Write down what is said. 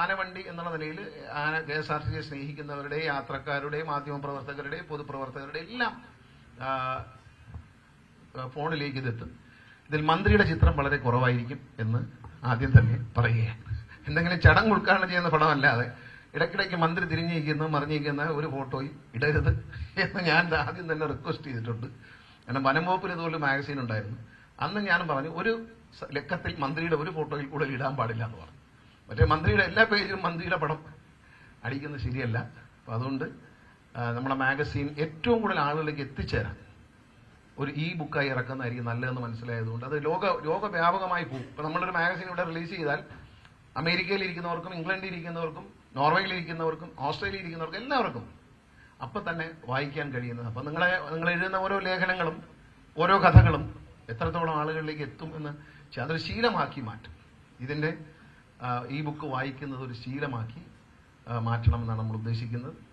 ആനവണ്ടി എന്നുള്ള നിലയിൽ KSRTC സ്നേഹിക്കുന്നവരുടെ, യാത്രക്കാരുടെ, മാധ്യമപ്രവർത്തകരുടെ, പൊതുപ്രവർത്തകരുടെ എല്ലാം ഫോണിലേക്ക് ഇതെത്തും. ഇതിൽ മന്ത്രിയുടെ ചിത്രം വളരെ കുറവായിരിക്കും എന്ന് ആദ്യം തന്നെ പറയുകയാണ്. എന്തെങ്കിലും ചടങ്ങ് ഉദ്ഘാടനം ചെയ്യുന്ന പടമല്ലാതെ ഇടയ്ക്കിടയ്ക്ക് മന്ത്രി തിരിഞ്ഞിരിക്കുന്ന മറിഞ്ഞിരിക്കുന്ന ഒരു ഫോട്ടോയും ഇടരുത് എന്ന് ഞാൻ ആദ്യം തന്നെ റിക്വസ്റ്റ് ചെയ്തിട്ടുണ്ട്. കാരണം വനംവകുപ്പിന് ഇതുപോലെ മാഗസീൻ ഉണ്ടായിരുന്നു. അന്ന് ഞാൻ പറഞ്ഞു, ഒരു ലക്കത്തിൽ മന്ത്രിയുടെ ഒരു ഫോട്ടോയിൽ കൂടുതൽ ഇടാൻ പാടില്ല എന്ന് പറഞ്ഞു. മറ്റേ മന്ത്രിയുടെ എല്ലാ പേജിലും മന്ത്രിയുടെ പടം അടിക്കുന്നത് ശരിയല്ല. അപ്പം അതുകൊണ്ട് നമ്മുടെ മാഗസീൻ ഏറ്റവും കൂടുതൽ ആളുകളിലേക്ക് എത്തിച്ചേരാൻ ഒരു ബുക്കായി ഇറക്കുന്നതായിരിക്കും നല്ലതെന്ന് മനസ്സിലായതുകൊണ്ട് അത് ലോകവ്യാപകമായി പോകും. ഇപ്പം നമ്മളൊരു മാഗസീൻ ഇവിടെ റിലീസ് ചെയ്താൽ അമേരിക്കയിൽ ഇരിക്കുന്നവർക്കും, ഇംഗ്ലണ്ടിൽ ഇരിക്കുന്നവർക്കും, നോർവേയിൽ ഇരിക്കുന്നവർക്കും, ഓസ്ട്രേലിയയിൽ ഇരിക്കുന്നവർക്കും എല്ലാവർക്കും അപ്പം തന്നെ വായിക്കാൻ കഴിയുന്നത്. അപ്പം നിങ്ങൾ എഴുതുന്ന ഓരോ ലേഖനങ്ങളും ഓരോ കഥകളും എത്രത്തോളം ആളുകളിലേക്ക് എത്തും എന്ന് അതൊരു ശീലമാക്കി മാറ്റും. ഇതിന്റെ ബുക്ക് വായിക്കുന്നത് ഒരു ശീലമാക്കി മാറ്റണം എന്നാണ് നമ്മൾ ഉദ്ദേശിക്കുന്നത്.